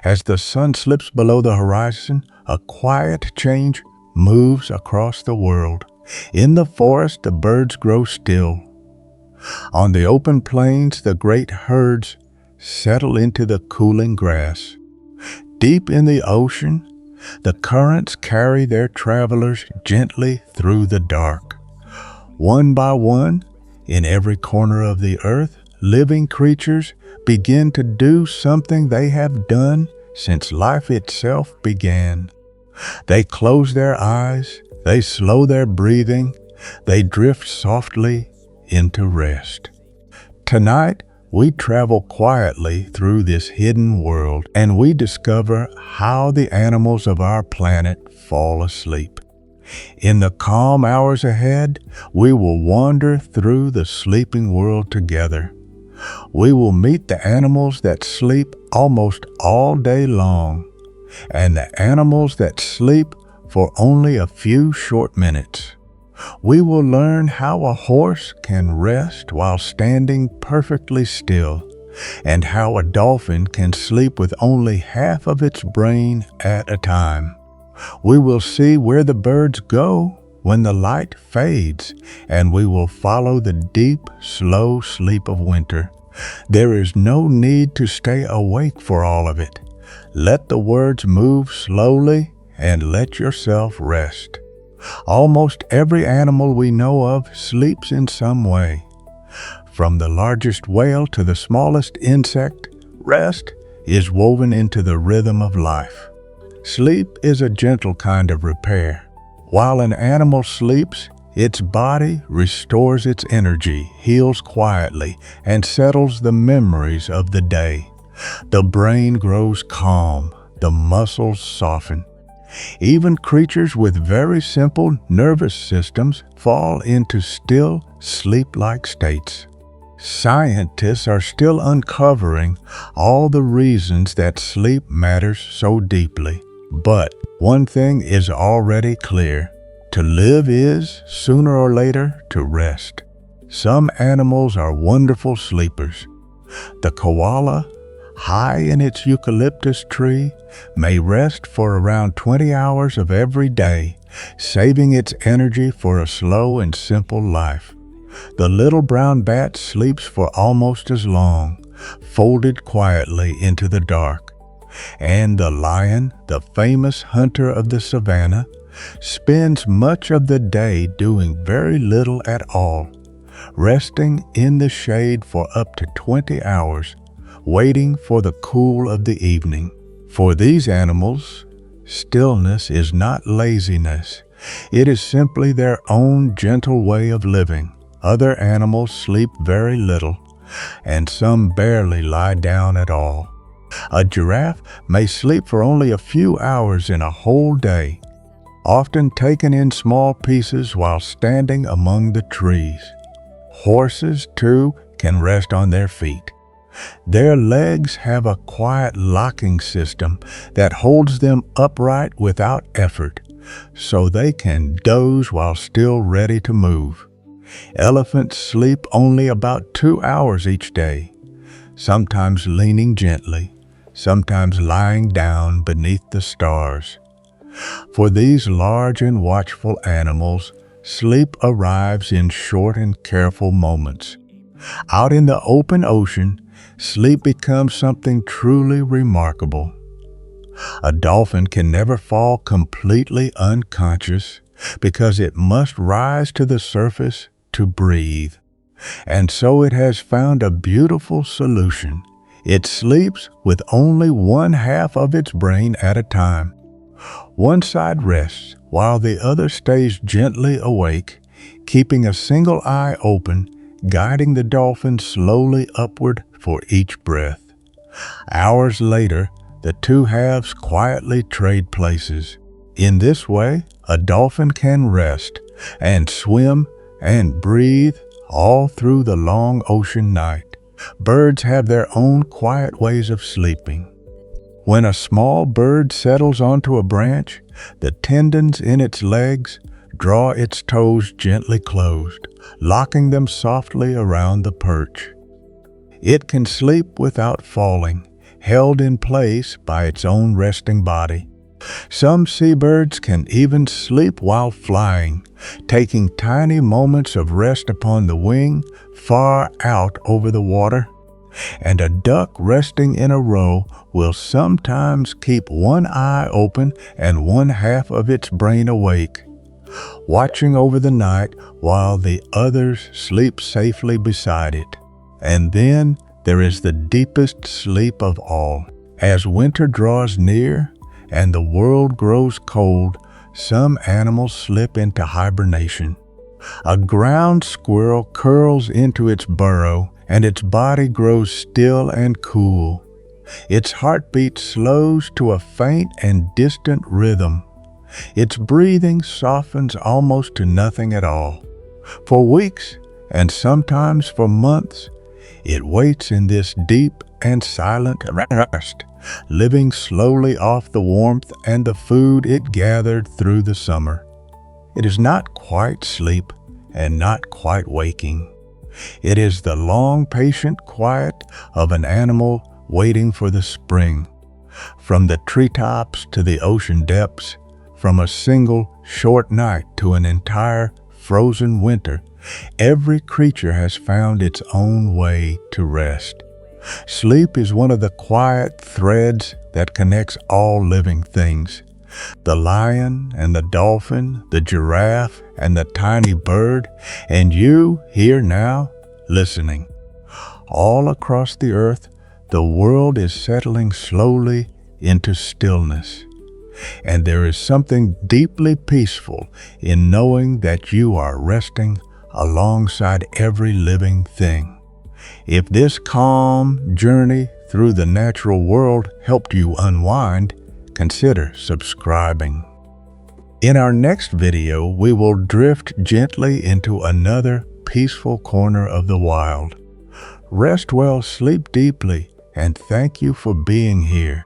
As the sun slips below the horizon, a quiet change moves across the world. In the forest, the birds grow still. On the open plains, the great herds settle into the cooling grass. Deep in the ocean, the currents carry their travelers gently through the dark. One by one, in every corner of the earth, living creatures begin to do something they have done since life itself began. They close their eyes, they slow their breathing, they drift softly into rest. Tonight, we travel quietly through this hidden world, and we discover how the animals of our planet fall asleep. In the calm hours ahead, we will wander through the sleeping world together. We will meet the animals that sleep almost all day long, and the animals that sleep for only a few short minutes. We will learn how a horse can rest while standing perfectly still, and how a dolphin can sleep with only half of its brain at a time. We will see where the birds go when the light fades, and we will follow the deep, slow sleep of winter. There is no need to stay awake for all of it. Let the words move slowly and let yourself rest. Almost every animal we know of sleeps in some way. From the largest whale to the smallest insect, rest is woven into the rhythm of life. Sleep is a gentle kind of repair. While an animal sleeps, its body restores its energy, heals quietly, and settles the memories of the day. The brain grows calm, the muscles soften. Even creatures with very simple nervous systems fall into still, sleep-like states. Scientists are still uncovering all the reasons that sleep matters so deeply. But one thing is already clear. To live is, sooner or later, to rest. Some animals are wonderful sleepers. The koala, high in its eucalyptus tree, may rest for around 20 hours of every day, saving its energy for a slow and simple life. The little brown bat sleeps for almost as long, folded quietly into the dark. And the lion, the famous hunter of the savannah, spends much of the day doing very little at all, resting in the shade for up to 20 hours, waiting for the cool of the evening. For these animals, stillness is not laziness. It is simply their own gentle way of living. Other animals sleep very little, and some barely lie down at all. A giraffe may sleep for only a few hours in a whole day, often taken in small pieces while standing among the trees. Horses, too, can rest on their feet. Their legs have a quiet locking system that holds them upright without effort, so they can doze while still ready to move. Elephants sleep only about 2 hours each day, sometimes leaning gently, sometimes lying down beneath the stars. For these large and watchful animals, sleep arrives in short and careful moments. Out in the open ocean, sleep becomes something truly remarkable. A dolphin can never fall completely unconscious because it must rise to the surface to breathe. And so it has found a beautiful solution. It sleeps with only one half of its brain at a time. One side rests while the other stays gently awake, keeping a single eye open, guiding the dolphin slowly upward for each breath. Hours later, the two halves quietly trade places. In this way, a dolphin can rest and swim and breathe all through the long ocean night. Birds have their own quiet ways of sleeping. When a small bird settles onto a branch, the tendons in its legs draw its toes gently closed, locking them softly around the perch. It can sleep without falling, held in place by its own resting body. Some seabirds can even sleep while flying, taking tiny moments of rest upon the wing far out over the water. And a duck resting in a row will sometimes keep one eye open and one half of its brain awake, watching over the night while the others sleep safely beside it. And then there is the deepest sleep of all. As winter draws near and the world grows cold, some animals slip into hibernation. A ground squirrel curls into its burrow, and its body grows still and cool. Its heartbeat slows to a faint and distant rhythm. Its breathing softens almost to nothing at all. For weeks, and sometimes for months, it waits in this deep and silent rest, living slowly off the warmth and the food it gathered through the summer. It is not quite sleep and not quite waking. It is the long, patient quiet of an animal waiting for the spring. From the treetops to the ocean depths, from a single short night to an entire frozen winter, every creature has found its own way to rest. Sleep is one of the quiet threads that connects all living things. The lion and the dolphin, the giraffe and the tiny bird, and you here now, listening. All across the earth, the world is settling slowly into stillness. And there is something deeply peaceful in knowing that you are resting alongside every living thing. If this calm journey through the natural world helped you unwind, consider subscribing. In our next video, we will drift gently into another peaceful corner of the wild. Rest well, sleep deeply, and thank you for being here.